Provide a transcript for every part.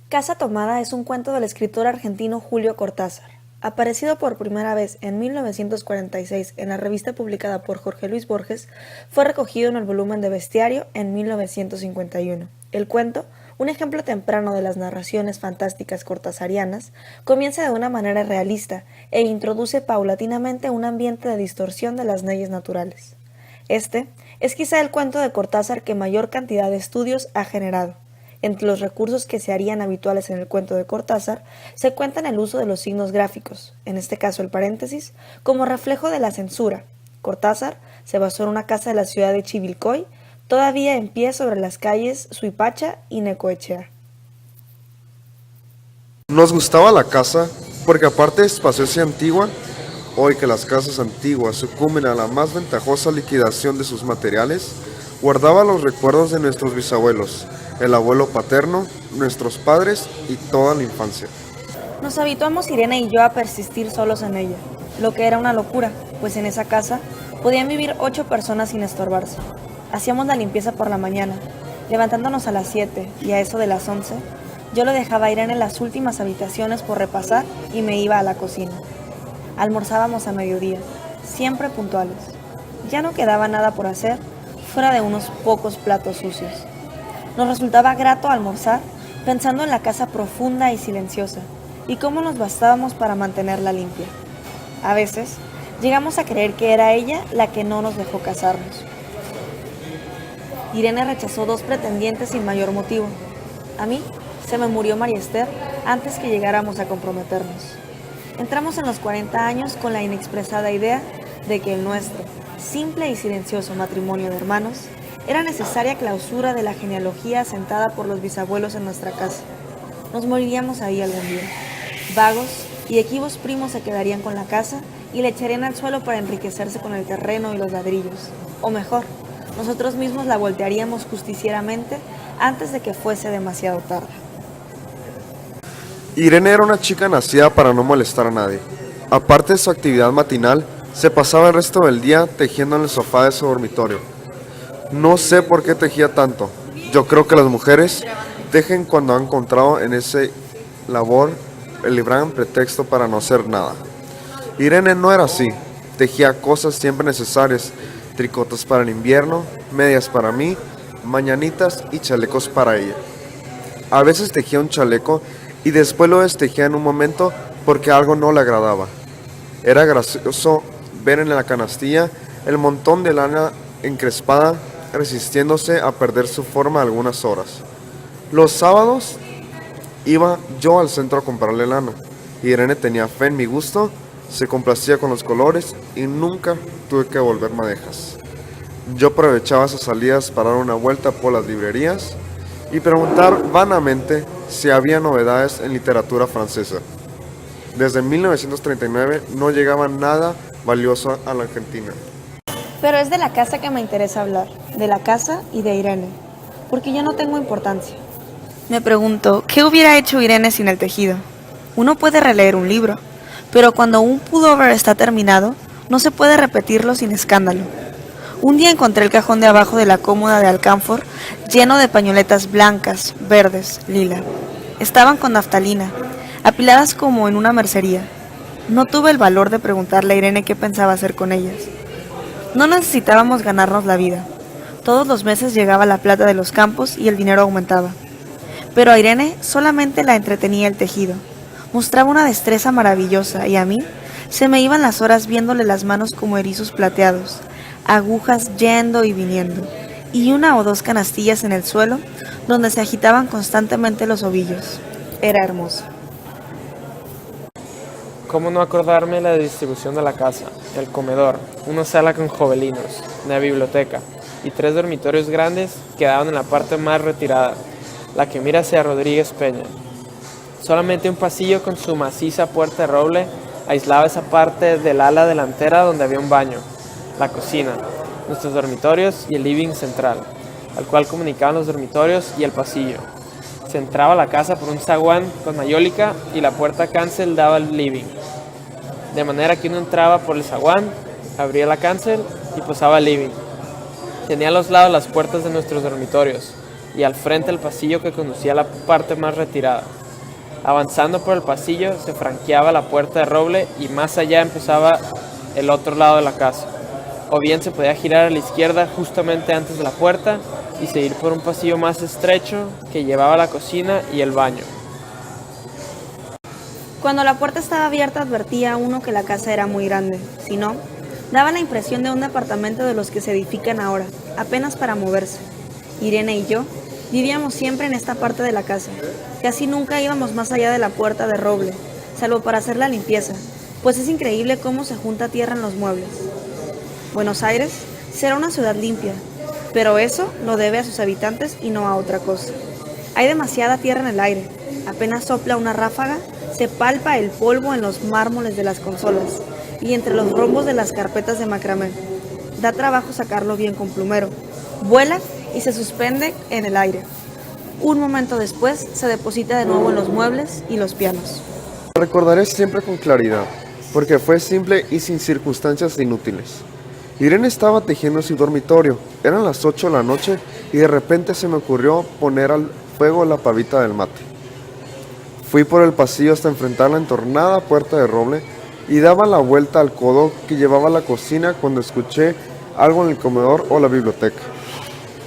Casa Tomada es un cuento del escritor argentino Julio Cortázar. Aparecido por primera vez en 1946 en la revista publicada por Jorge Luis Borges, fue recogido en el volumen de Bestiario en 1951. El cuento, un ejemplo temprano de las narraciones fantásticas cortasarianas, comienza de una manera realista e introduce paulatinamente un ambiente de distorsión de las leyes naturales. Este es quizá el cuento de Cortázar que mayor cantidad de estudios ha generado. Entre los recursos que se harían habituales en el cuento de Cortázar se cuentan el uso de los signos gráficos, en este caso el paréntesis, como reflejo de la censura. Cortázar se basó en una casa de la ciudad de Chivilcoy, todavía en pie sobre las calles Suipacha y Necoechea. Nos gustaba la casa porque aparte de espaciosa y antigua, hoy que las casas antiguas sucumben a la más ventajosa liquidación de sus materiales, guardaba los recuerdos de nuestros bisabuelos, el abuelo paterno, nuestros padres y toda la infancia. Nos habituamos Irene y yo a persistir solos en ella, lo que era una locura, pues en esa casa podían vivir 8 personas sin estorbarse. Hacíamos la limpieza por la mañana, levantándonos a las 7 y a eso de las 11, yo lo dejaba a Irene en las últimas habitaciones por repasar y me iba a la cocina. Almorzábamos a mediodía, siempre puntuales. Ya no quedaba nada por hacer, fuera de unos pocos platos sucios. Nos resultaba grato almorzar pensando en la casa profunda y silenciosa y cómo nos bastábamos para mantenerla limpia. A veces llegamos a creer que era ella la que no nos dejó casarnos. Irene rechazó 2 pretendientes sin mayor motivo. A mí se me murió María Esther antes que llegáramos a comprometernos. Entramos en los 40 años con la inexpresada idea de que el nuestro, simple y silencioso matrimonio de hermanos, era necesaria clausura de la genealogía asentada por los bisabuelos en nuestra casa. Nos moriríamos ahí algún día. Vagos y equivos primos se quedarían con la casa y la echarían al suelo para enriquecerse con el terreno y los ladrillos. O mejor, nosotros mismos la voltearíamos justicieramente antes de que fuese demasiado tarde. Irene era una chica nacida para no molestar a nadie. Aparte de su actividad matinal, se pasaba el resto del día tejiendo en el sofá de su dormitorio. No sé por qué tejía tanto. Yo creo que las mujeres tejen cuando han encontrado en ese labor el gran pretexto para no hacer nada. Irene no era así. Tejía cosas siempre necesarias, tricotes para el invierno, medias para mí, mañanitas y chalecos para ella. A veces tejía un chaleco y después lo destejía en un momento porque algo no le agradaba. Era gracioso ver en la canastilla el montón de lana encrespada resistiéndose a perder su forma algunas horas. Los sábados iba yo al centro a comprarle lana. Irene tenía fe en mi gusto, se complacía con los colores y nunca tuve que volver madejas. Yo aprovechaba esas salidas para dar una vuelta por las librerías y preguntar vanamente si había novedades en literatura francesa. Desde 1939 no llegaba nada valioso a la Argentina. Pero es de la casa que me interesa hablar, de la casa y de Irene, porque yo no tengo importancia. Me pregunto, ¿qué hubiera hecho Irene sin el tejido? Uno puede releer un libro, pero cuando un pullover está terminado, no se puede repetirlo sin escándalo. Un día encontré el cajón de abajo de la cómoda de alcanfor lleno de pañoletas blancas, verdes, lila. Estaban con naftalina, apiladas como en una mercería. No tuve el valor de preguntarle a Irene qué pensaba hacer con ellas. No necesitábamos ganarnos la vida. Todos los meses llegaba la plata de los campos y el dinero aumentaba. Pero a Irene solamente la entretenía el tejido. Mostraba una destreza maravillosa y a mí se me iban las horas viéndole las manos como erizos plateados, agujas yendo y viniendo, y 1 o 2 canastillas en el suelo donde se agitaban constantemente los ovillos. Era hermoso. ¿Cómo no acordarme de la distribución de la casa? El comedor, una sala con jovelinos, una biblioteca y 3 dormitorios grandes que daban en la parte más retirada, la que mira hacia Rodríguez Peña. Solamente un pasillo con su maciza puerta de roble aislaba esa parte del ala delantera donde había un baño, la cocina, nuestros dormitorios y el living central, al cual comunicaban los dormitorios y el pasillo. Se entraba a la casa por un zaguán con mayólica y la puerta cancel daba al living. De manera que uno entraba por el zaguán, abría la cancel y pasaba al living. Tenía a los lados las puertas de nuestros dormitorios, y al frente el pasillo que conducía a la parte más retirada. Avanzando por el pasillo se franqueaba la puerta de roble y más allá empezaba el otro lado de la casa. O bien se podía girar a la izquierda justamente antes de la puerta y seguir por un pasillo más estrecho que llevaba a la cocina y el baño. Cuando la puerta estaba abierta advertía a uno que la casa era muy grande. Si no, daba la impresión de un departamento de los que se edifican ahora, apenas para moverse. Irene y yo vivíamos siempre en esta parte de la casa. Casi nunca íbamos más allá de la puerta de roble, salvo para hacer la limpieza, pues es increíble cómo se junta tierra en los muebles. Buenos Aires será una ciudad limpia, pero eso lo debe a sus habitantes y no a otra cosa. Hay demasiada tierra en el aire. Apenas sopla una ráfaga, se palpa el polvo en los mármoles de las consolas y entre los rombos de las carpetas de macramé. Da trabajo sacarlo bien con plumero. Vuela y se suspende en el aire. Un momento después se deposita de nuevo en los muebles y los pianos. Lo recordaré siempre con claridad, porque fue simple y sin circunstancias inútiles. Irene estaba tejiendo en su dormitorio. Eran las 8 de la noche y de repente se me ocurrió poner al fuego la pavita del mate. Fui por el pasillo hasta enfrentar la entornada puerta de roble y daba la vuelta al codo que llevaba a la cocina cuando escuché algo en el comedor o la biblioteca.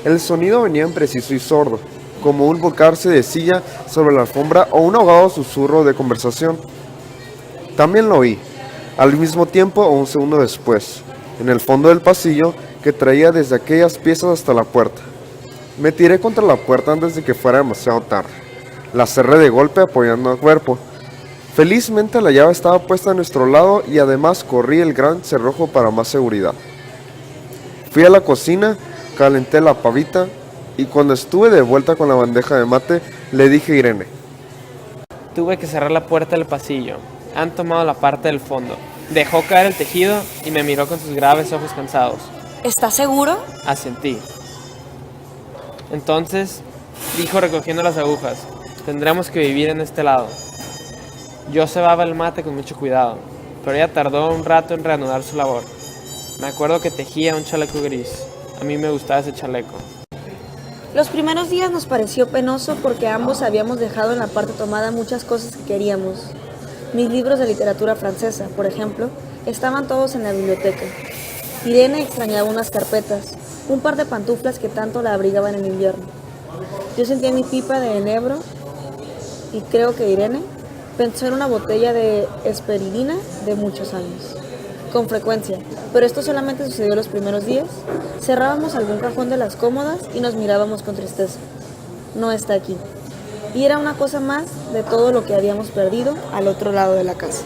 El sonido venía impreciso y sordo, como un volcarse de silla sobre la alfombra o un ahogado susurro de conversación. También lo oí, al mismo tiempo o un segundo después, en el fondo del pasillo que traía desde aquellas piezas hasta la puerta. Me tiré contra la puerta antes de que fuera demasiado tarde. La cerré de golpe apoyando el cuerpo. Felizmente la llave estaba puesta a nuestro lado y además corrí el gran cerrojo para más seguridad. Fui a la cocina, calenté la pavita y cuando estuve de vuelta con la bandeja de mate le dije a Irene: Tuve que cerrar la puerta del pasillo. Han tomado la parte del fondo. Dejó caer el tejido y me miró con sus graves ojos cansados. ¿Estás seguro? Asentí. Entonces, dijo recogiendo las agujas, tendremos que vivir en este lado. Yo cebaba el mate con mucho cuidado, pero ella tardó un rato en reanudar su labor. Me acuerdo que tejía un chaleco gris. A mí me gustaba ese chaleco. Los primeros días nos pareció penoso porque ambos habíamos dejado en la parte tomada muchas cosas que queríamos. Mis libros de literatura francesa, por ejemplo, estaban todos en la biblioteca. Irene extrañaba unas carpetas, un par de pantuflas que tanto la abrigaban en invierno. Yo sentía mi pipa de enebro y creo que Irene pensó en una botella de esperidina de muchos años. Con frecuencia, pero esto solamente sucedió los primeros días, cerrábamos algún cajón de las cómodas y nos mirábamos con tristeza. No está aquí. Y era una cosa más de todo lo que habíamos perdido al otro lado de la casa.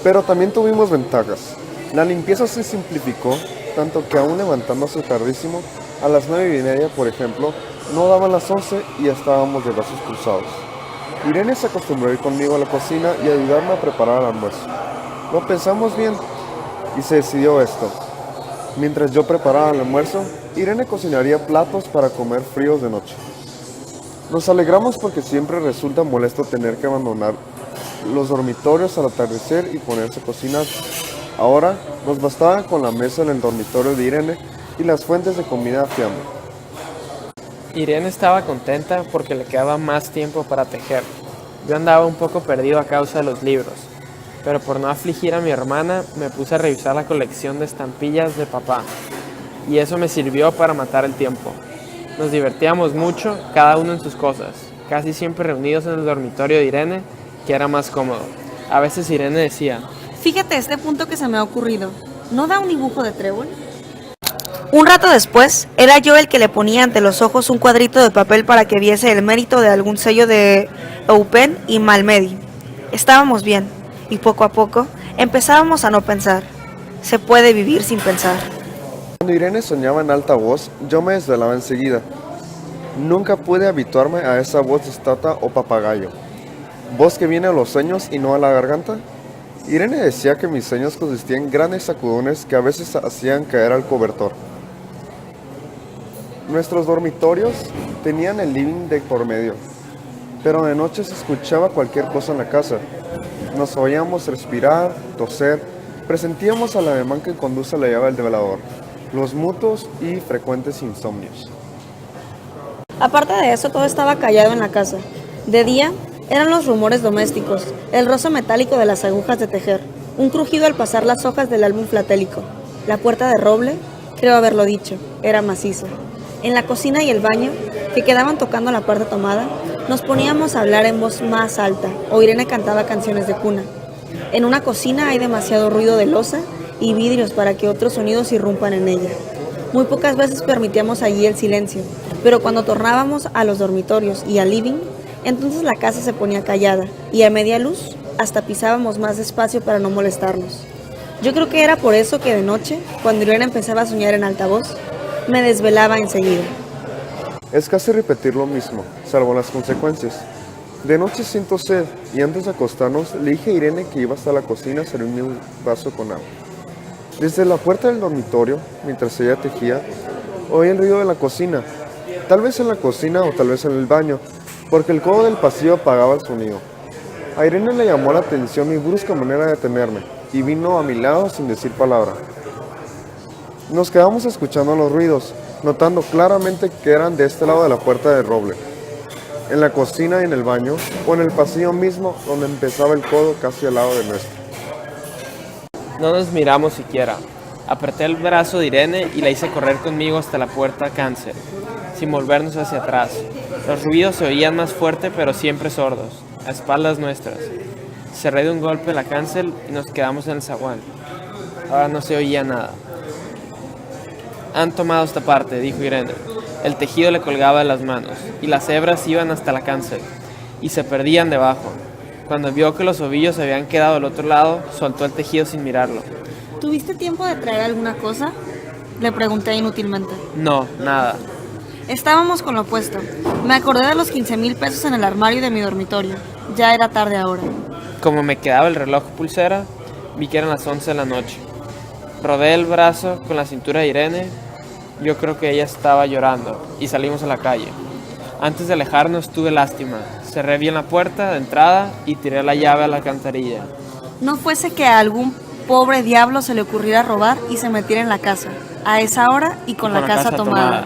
Pero también tuvimos ventajas. La limpieza se simplificó, tanto que aún levantándose tardísimo, a las 9:30, por ejemplo, no daban las 11 y ya estábamos de brazos cruzados. Irene se acostumbró a ir conmigo a la cocina y ayudarme a preparar el almuerzo. Lo pensamos bien y se decidió esto. Mientras yo preparaba el almuerzo, Irene cocinaría platos para comer fríos de noche. Nos alegramos porque siempre resulta molesto tener que abandonar los dormitorios al atardecer y ponerse a cocinar. Ahora nos bastaba con la mesa en el dormitorio de Irene y las fuentes de comida a fiambre. Irene estaba contenta porque le quedaba más tiempo para tejer. Yo andaba un poco perdido a causa de los libros, pero por no afligir a mi hermana me puse a revisar la colección de estampillas de papá, y eso me sirvió para matar el tiempo. Nos divertíamos mucho, cada uno en sus cosas, casi siempre reunidos en el dormitorio de Irene, que era más cómodo. A veces Irene decía: Fíjate este punto que se me ha ocurrido. ¿No da un dibujo de trébol? Un rato después, era yo el que le ponía ante los ojos un cuadrito de papel para que viese el mérito de algún sello de Eupen y Malmedy. Estábamos bien, y poco a poco empezábamos a no pensar. Se puede vivir sin pensar. Cuando Irene soñaba en alta voz, yo me desvelaba enseguida. Nunca pude habituarme a esa voz de estatua o papagayo. ¿Voz que viene a los sueños y no a la garganta? Irene decía que mis sueños consistían en grandes sacudones que a veces hacían caer al cobertor. Nuestros dormitorios tenían el living de por medio, pero de noche se escuchaba cualquier cosa en la casa. Nos oíamos respirar, toser, presentíamos al ademán que conduce la llave del velador, los mutuos y frecuentes insomnios. Aparte de eso, todo estaba callado en la casa. De día, eran los rumores domésticos, el roce metálico de las agujas de tejer, un crujido al pasar las hojas del álbum filatélico. La puerta de roble, creo haberlo dicho, era maciza. En la cocina y el baño, que quedaban tocando la puerta tomada, nos poníamos a hablar en voz más alta, o Irene cantaba canciones de cuna. En una cocina hay demasiado ruido de loza y vidrios para que otros sonidos irrumpan en ella. Muy pocas veces permitíamos allí el silencio, pero cuando tornábamos a los dormitorios y al living, entonces la casa se ponía callada y a media luz hasta pisábamos más despacio para no molestarnos. Yo creo que era por eso que de noche, cuando Irene empezaba a soñar en alta voz, me desvelaba enseguida. Es casi repetir lo mismo, salvo las consecuencias. De noche siento sed y antes de acostarnos le dije a Irene que iba hasta la cocina a servirme un vaso con agua. Desde la puerta del dormitorio, mientras ella tejía, oí el ruido de la cocina. Tal vez en la cocina o tal vez en el baño, porque el codo del pasillo apagaba el sonido. A Irene le llamó la atención mi brusca manera de detenerme y vino a mi lado sin decir palabra. Nos quedamos escuchando los ruidos, notando claramente que eran de este lado de la puerta de roble, en la cocina y en el baño, o en el pasillo mismo donde empezaba el codo casi al lado de nuestro. No nos miramos siquiera. Apreté el brazo de Irene y la hice correr conmigo hasta la puerta cáncer, sin volvernos hacia atrás. Los ruidos se oían más fuerte, pero siempre sordos, a espaldas nuestras. Cerré de un golpe la cáncer y nos quedamos en el zaguán. Ahora no se oía nada. Han tomado esta parte, dijo Irene. El tejido le colgaba de las manos, y las hebras iban hasta la cáncer, y se perdían debajo. Cuando vio que los ovillos se habían quedado al otro lado, soltó el tejido sin mirarlo. ¿Tuviste tiempo de traer alguna cosa? Le pregunté inútilmente. No, nada. Estábamos con lo opuesto. Me acordé de los 15,000 pesos en el armario de mi dormitorio. Ya era tarde ahora. Como me quedaba el reloj pulsera, vi que eran las 11 de la noche. Rodé el brazo con la cintura de Irene. Yo creo que ella estaba llorando y salimos a la calle. Antes de alejarnos tuve lástima. Cerré bien la puerta de entrada y tiré la llave a la alcantarilla. No fuese que a algún pobre diablo se le ocurriera robar y se metiera en la casa, a esa hora y con la casa tomada.